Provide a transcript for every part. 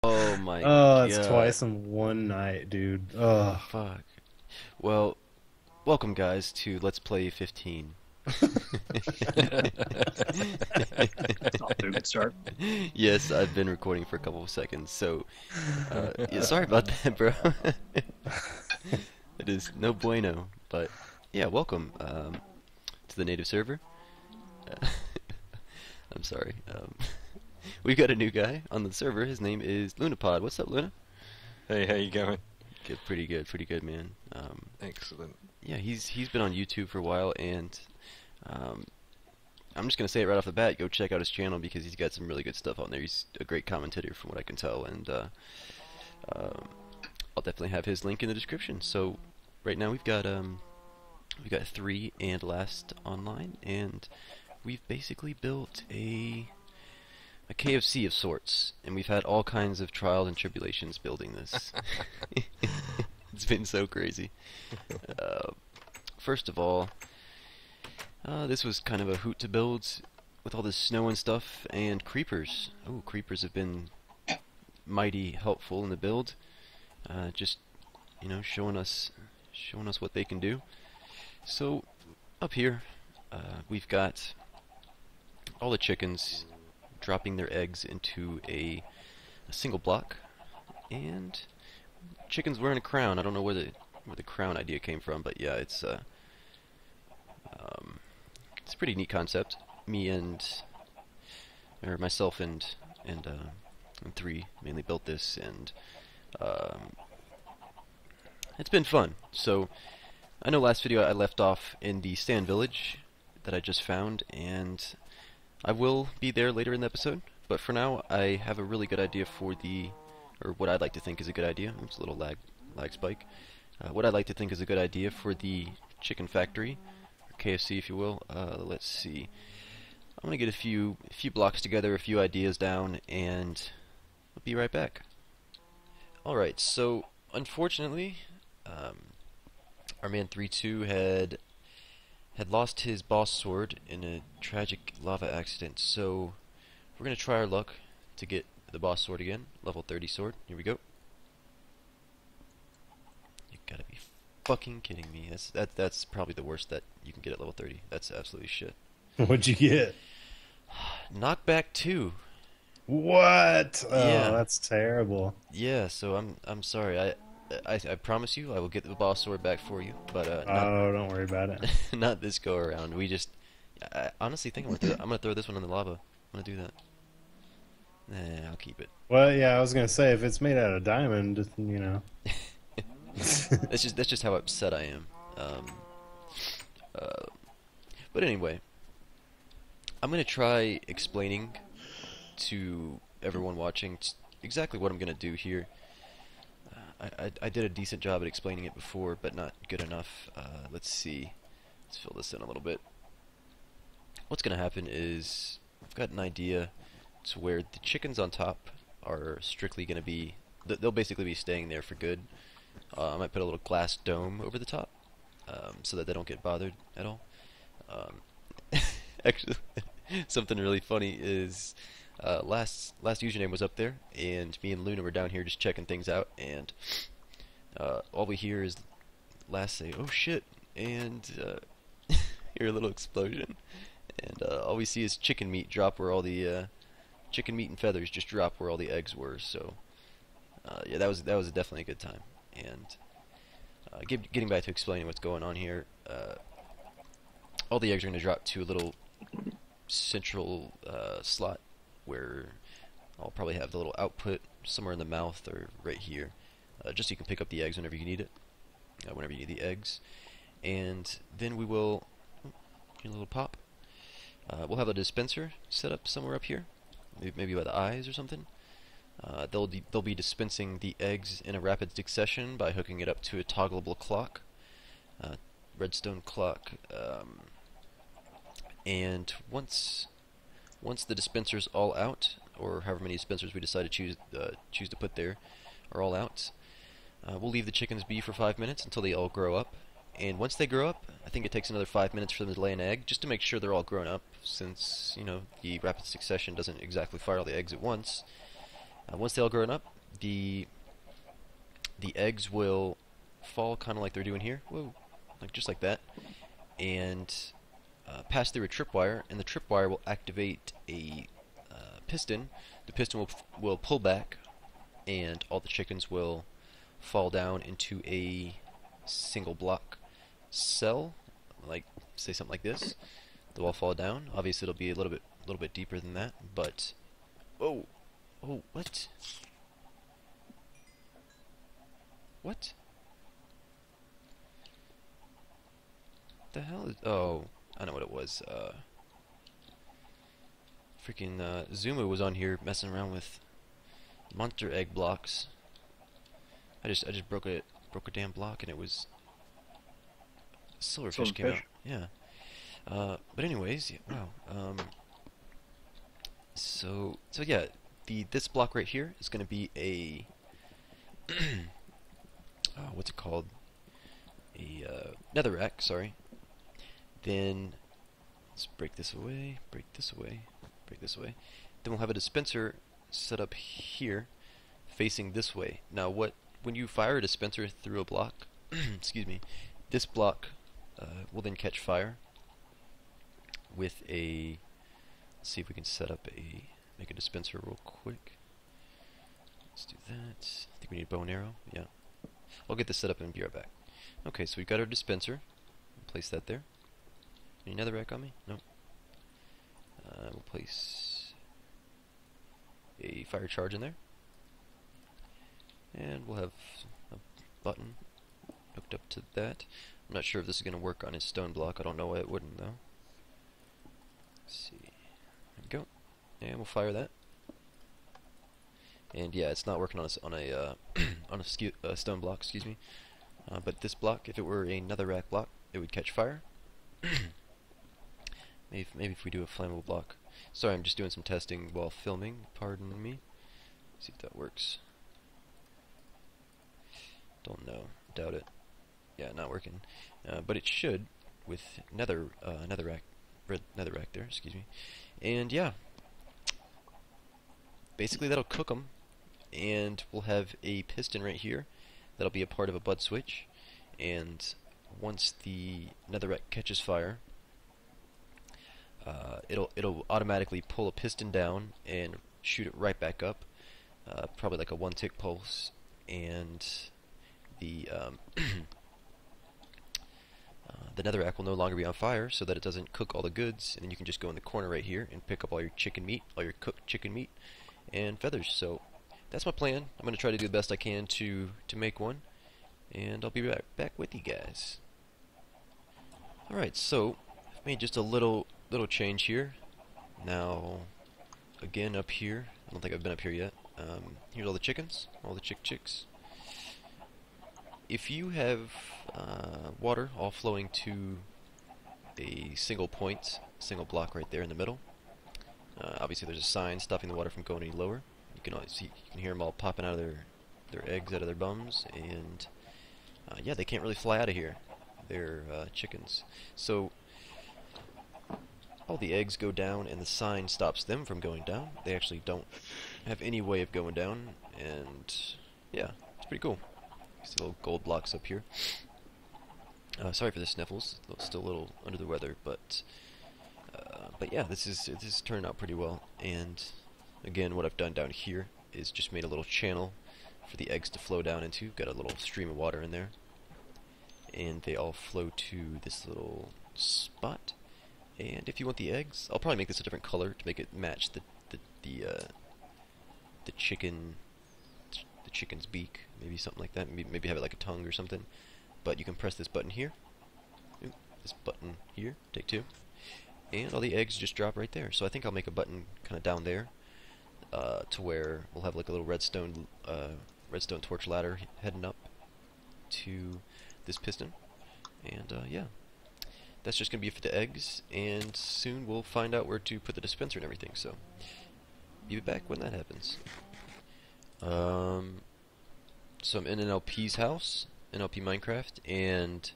Oh my Oh, it's god. twice in one night, dude. Oh. Fuck. Well, welcome guys to Let's Play 15. It's off to a good start. Yes, I've been recording for a couple of seconds, so yeah, sorry about that, bro. It is no bueno, but yeah, welcome to the native server. I'm sorry. We've got a new guy on the server. His name is Lunapod. What's up, Luna? Hey, how you going? Good, pretty good, man. Excellent. Yeah, he's been on YouTube for a while, and um, I'm just gonna say it right off the bat. Go check out his channel because he's got some really good stuff on there. He's a great commentator, from what I can tell, and um, I'll definitely have his link in the description. So right now we've got 3 and last online, and we've basically built a KFC of sorts, and we've had all kinds of trials and tribulations building this. It's been so crazy. Uh, First of all, this was kind of a hoot to build with all this snow and stuff, and creepers. Oh, creepers have been mighty helpful in the build. Just showing us what they can do. So up here, we've got all the chickens dropping their eggs into a single block, and chickens wearing a crown. I don't know where the crown idea came from, but yeah, um, it's a pretty neat concept. Me and or myself and 3 mainly built this, and um, it's been fun. So I know last video I left off in the sand village that I just found, and I will be there later in the episode. But for now, I have a really good idea for or what I'd like to think is a good idea. Oops, a little lag spike. What I'd like to think is a good idea for the chicken factory, or KFC, if you will. Let's see. I'm gonna get a few blocks together, a few ideas down, and I'll be right back. All right. So unfortunately, um, our man 3-2 had lost his boss sword in a tragic lava accident. So we're gonna try our luck to get the boss sword again, level 30 sword. Here we go. You gotta be fucking kidding me. That's probably the worst that you can get at level 30. That's absolutely shit. What'd you get? Knockback 2. What? Oh, Yeah. that's terrible. Yeah, so I'm sorry. I promise you I will get the boss sword back for you, but not Oh, don't worry about it. not this go around. I honestly think I'm gonna throw this one in the lava. I'm gonna do that. Nah, I'll keep it. Well, yeah, I was gonna say if it's made out of diamond. That's just how upset I am. Um, uh, but anyway, I'm gonna try explaining to everyone watching exactly what I'm gonna do here. I did a decent job at explaining it before, but not good enough. Let's see. Let's fill this in a little bit. What's gonna happen is I've got an idea to where the chickens on top are strictly gonna be. They'll basically be staying there for good. I might put a little glass dome over the top, so that they don't get bothered at all. Um, Actually, something really funny is last username was up there, and me and Luna were down here just checking things out, and all we hear is last say, "Oh shit," and hear a little explosion, and all we see is chicken meat drop where all the chicken meat and feathers just drop where all the eggs were. So yeah, that was definitely a good time. And getting back to explaining what's going on here, all the eggs are going to drop to a little central slot where I'll probably have the little output somewhere in the mouth or right here, just so you can pick up the eggs whenever you need it, whenever you need the eggs. And then we will get a little pop. We'll have a dispenser set up somewhere up here, maybe by the eyes or something. They'll be dispensing the eggs in a rapid succession by hooking it up to a toggleable clock, redstone clock. And once the dispensers all out, or however many dispensers we decide to choose to put there, are all out, we'll leave the chickens be for 5 minutes until they all grow up. And once they grow up, I think it takes another 5 minutes for them to lay an egg, just to make sure they're all grown up, since the rapid succession doesn't exactly fire all the eggs at once. Once they all grown up, the eggs will fall kind of like they're doing here. Whoa, like just like that, and pass through a tripwire, and the tripwire will activate a piston. The piston will pull back, and all the chickens will fall down into a single block cell, like say something like this. They'll all fall down. Obviously, it'll be a little bit deeper than that, but oh, what? What? The hell is? Oh, I know what it was. Freaking Zuma was on here messing around with monster egg blocks. I just broke a damn block, and it was silverfish came out. Yeah. But anyways, yeah, wow. So yeah, this block right here is going to be a what's it called? A netherrack. Sorry. Then let's break this away. Break this away. Break this away. Then we'll have a dispenser set up here, facing this way. Now, when you fire a dispenser through a block, excuse me, this block will then catch fire with a. Let's see if we can make a dispenser real quick. Let's do that. I think we need a bow and arrow. Yeah. I'll get this set up and be right back. Okay, so we've got our dispenser. Place that there. Any netherrack on me? No. We'll place a fire charge in there. And we'll have a button hooked up to that. I'm not sure if this is going to work on his stone block. I don't know why it wouldn't, though. Let's see. There we go. And we'll fire that. And yeah, it's not working on a on a stone block, excuse me. But this block, if it were a netherrack block, it would catch fire. Maybe if we do a flammable block. Sorry, I'm just doing some testing while filming. Pardon me. See if that works. Don't know. Doubt it. Yeah, not working. But it should with netherrack there. Excuse me. And yeah, basically that'll cook them, and we'll have a piston right here that'll be a part of a bud switch. And once the netherrack catches fire, it'll automatically pull a piston down and shoot it right back up, probably like a 1-tick pulse, and the the netherrack will no longer be on fire, so that it doesn't cook all the goods, and then you can just go in the corner right here and pick up all your chicken meat, all your cooked chicken meat, and feathers. So that's my plan. I'm going to try to do the best I can to make one, and I'll be back with you guys. Alright, so I've made just a little change here. Now, again up here, I don't think I've been up here yet. Here's all the chickens, all the chicks. If you have water all flowing to a single point, single block right there in the middle, obviously there's a sign stopping the water from going any lower. You can hear them all popping out of their eggs out of their bums, and yeah, they can't really fly out of here. They're chickens. So all the eggs go down, and the sign stops them from going down. They actually don't have any way of going down, and yeah, it's pretty cool. These little gold blocks up here. Sorry for the sniffles. Still a little under the weather, but yeah, this is turning out pretty well. And again, what I've done down here is just made a little channel for the eggs to flow down into. Got a little stream of water in there, and they all flow to this little spot. And if you want the eggs, I'll probably make this a different color to make it match the chicken's beak, maybe something like that. Maybe have it like a tongue or something. But you can press this button here. Ooh, this button here. Take two. And all the eggs just drop right there. So I think I'll make a button kind of down there, to where we'll have like a little redstone torch ladder heading up to this piston. And yeah, that's just gonna be for the eggs. And soon we'll find out where to put the dispenser and everything. So be back when that happens. So I'm in NLP's house, NLP Minecraft, and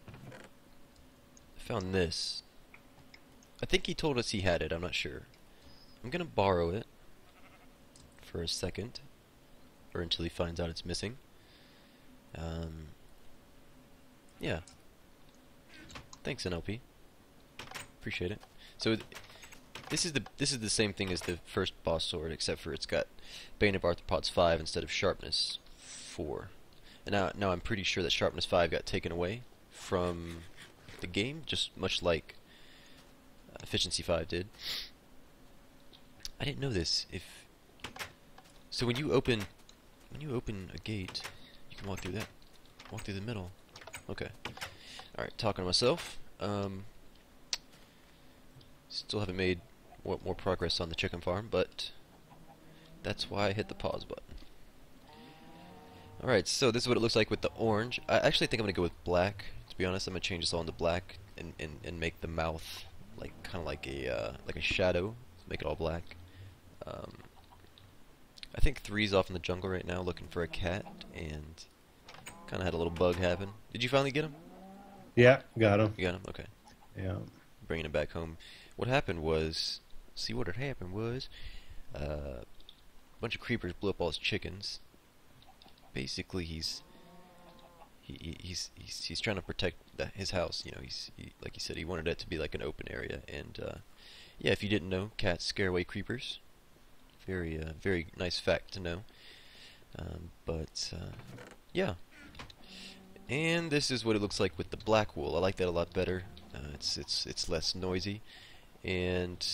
I found this. I think he told us he had it, I'm not sure. I'm gonna borrow it for a second, or until he finds out it's missing. Yeah. Thanks, NLP. Appreciate it. So this is the same thing as the first boss sword, except for it's got Bane of Arthropods 5 instead of Sharpness 4. And now I'm pretty sure that Sharpness 5 got taken away from the game, just much like Efficiency 5 did. I didn't know this. So when you open a gate, you can walk through that. Walk through the middle. Okay. Alright, talking to myself. Still haven't made more progress on the chicken farm, but that's why I hit the pause button. Alright, so this is what it looks like with the orange. I actually think I'm going to go with black. To be honest, I'm going to change this all into black and make the mouth like kind of like a shadow. Make it all black. I think 3's off in the jungle right now looking for a cat, and kind of had a little bug happen. Did you finally get him? Yeah, got him. You got him? Okay. Yeah. Bringing him back home. What happened was, a bunch of creepers blew up all his chickens. Basically, he's trying to protect his house. You know, like you said, he wanted it to be like an open area. And yeah, if you didn't know, cats scare away creepers. Very nice fact to know. Yeah. And this is what it looks like with the black wool. I like that a lot better. It's less noisy. And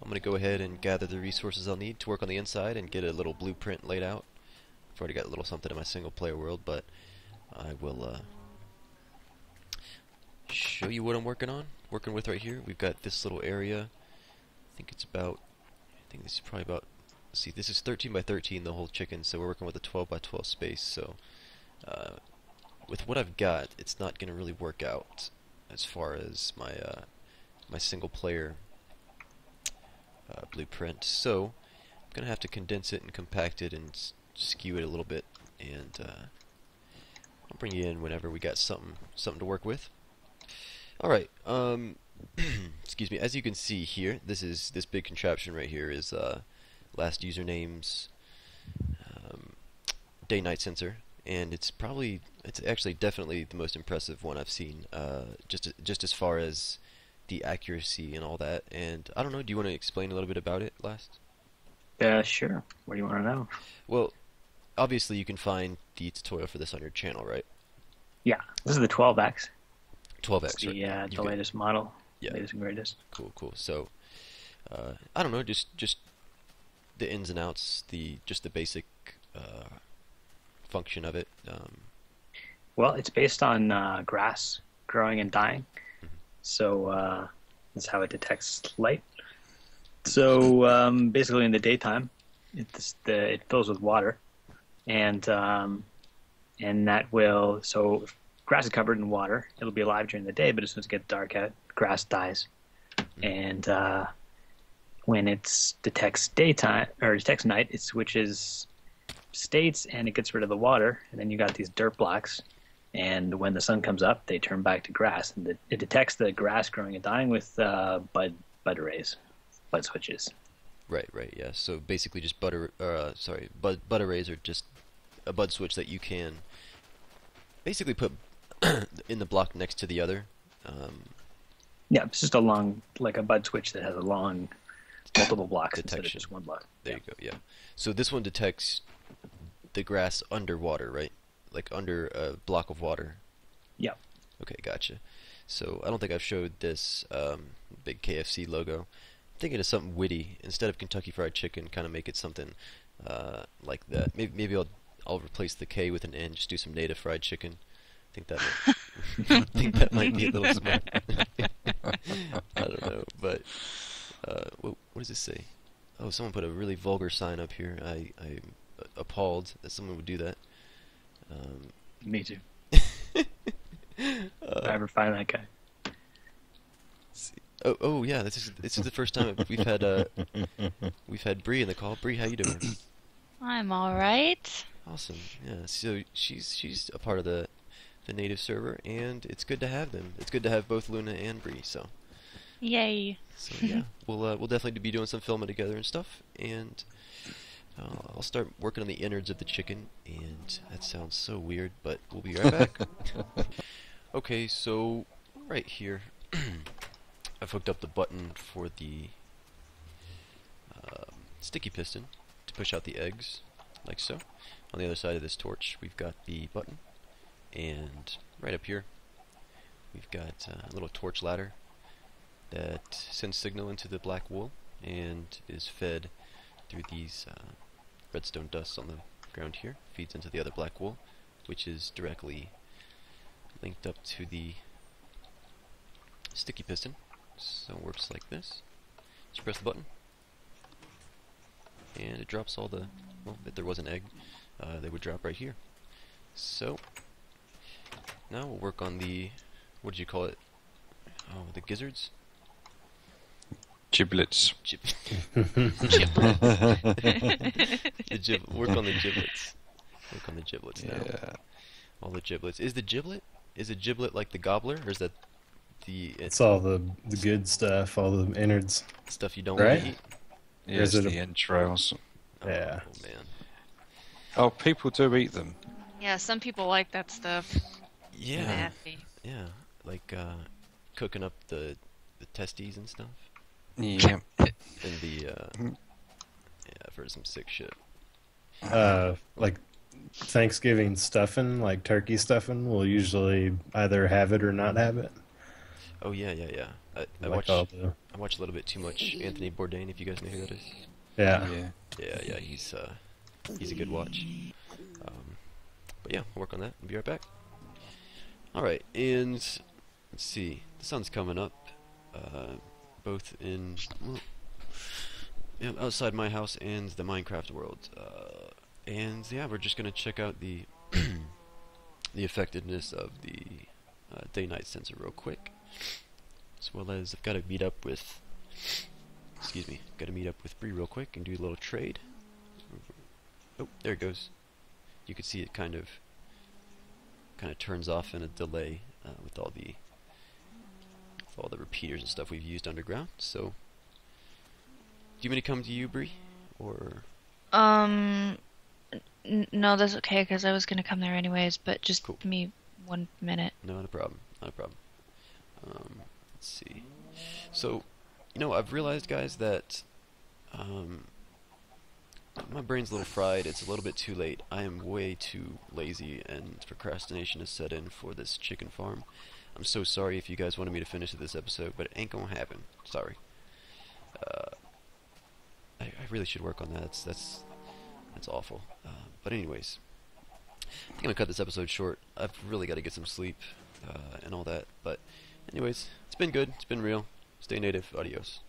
I'm gonna go ahead and gather the resources I'll need to work on the inside and get a little blueprint laid out. I've already got a little something in my single player world, but I will show you what I'm working with right here. We've got this little area. I think this is probably about, let's see, this is 13 by 13, the whole chicken, so we're working with a 12 by 12 space. So with what I've got, it's not gonna really work out as far as my single player blueprint. So I'm gonna have to condense it and compact it and skew it a little bit, and I'll bring you in whenever we got something to work with. All right. Excuse me. As you can see here, this big contraption right here is last username's day-night sensor, and it's actually definitely the most impressive one I've seen. Just as far as the accuracy and all that. And I don't know. Do you want to explain a little bit about it, last? Sure. What do you want to know? Well, obviously you can find the tutorial for this on your channel, right? Yeah, this is the 12X. 12X, It's the, right? the latest model. Yeah. Latest and greatest. Cool. So, I don't know, just the ins and outs, just the basic function of it. Well, it's based on grass growing and dying. So that's how it detects light. So basically, in the daytime, it fills with water, and that will. So if grass is covered in water, it'll be alive during the day. But as soon as it gets dark out, grass dies. And when it detects daytime or detects night, it switches states and it gets rid of the water. And then you got these dirt blocks. And when the sun comes up, they turn back to grass, and it detects the grass growing and dying with bud arrays, bud switches. Right, yeah. So basically, just bud arrays are just a bud switch that you can basically put in the block next to the other. Yeah, it's just like a bud switch that has a long, multiple blocks detection. instead of just one block. There you go. Yeah. So this one detects the grass underwater, right? Like under a block of water. Yeah. Okay, gotcha. So I don't think I've showed this big KFC logo. I'm thinking of something witty. Instead of Kentucky Fried Chicken, kind of make it something like that. Maybe I'll replace the K with an N. Just do some native fried chicken. I think that might be a little smart. I don't know, but what does this say? Oh, someone put a really vulgar sign up here. I'm appalled that someone would do that. Me too. If I ever find that guy. Oh yeah, this is the first time we've had Bree in the call. Bree, how you doing? I'm all right. Awesome. Yeah. So she's a part of the native server, and it's good to have them. It's good to have both Luna and Bree. So. Yay. So yeah, we'll definitely be doing some filming together and stuff. And I'll start working on the innards of the chicken, and that sounds so weird, but we'll be right back. Okay, so right here, I've hooked up the button for the sticky piston to push out the eggs, like so. On the other side of this torch, we've got the button, and right up here, we've got a little torch ladder that sends signal into the black wool and is fed through these redstone dusts on the ground here, feeds into the other black wool, which is directly linked up to the sticky piston. So it works like this. Just press the button, and it drops all the, well, if there was an egg, they would drop right here. So now we'll work on the, what did you call it? Oh, the gizzards? Giblets. Giblet. Work on the giblets. Work on the giblets now. Yeah. All the giblets. Is the giblet? Is a giblet like the gobbler, or is that the It's all the good stuff, all the innards. stuff you don't Right? want to eat? Yeah, Is it's it the entrails. Yeah. Oh man. Oh, people do eat them. Yeah, some people like that stuff. Yeah. Nasty. Yeah. Like cooking up the testes and stuff. Yeah. And the yeah, I've heard some sick shit. Like Thanksgiving stuffing, like turkey stuffing, we'll usually either have it or not have it. Oh yeah, yeah, yeah. I Like watch all the, I watch a little bit too much Anthony Bourdain, if you guys know who that is. yeah. Yeah. Yeah, yeah, he's a good watch. But yeah, we'll work on that. We'll be right back. Alright, and let's see. The sun's coming up. Both in, well, yeah, outside my house and the Minecraft world. And yeah, we're just gonna check out the the effectiveness of the day-night sensor real quick, as well as I've got to meet up with, excuse me, got to meet up with Bree real quick and do a little trade. Oh, there it goes. You can see it kind of turns off in a delay with all the repeaters and stuff we've used underground. So, do you want me to come to you, Bree, or? No, that's okay, because I was gonna come there anyways, but just Cool. give me 1 minute. No, not a problem. Not a problem. Let's see. So, I've realized, guys, that my brain's a little fried. It's a little bit too late. I am way too lazy, and procrastination has set in for this chicken farm. I'm so sorry if you guys wanted me to finish this episode, but it ain't gonna happen. Sorry. I really should work on that. That's awful. But anyways, I think I'm gonna cut this episode short. I've really got to get some sleep and all that. But anyways, it's been good. It's been real. Stay native. Adios.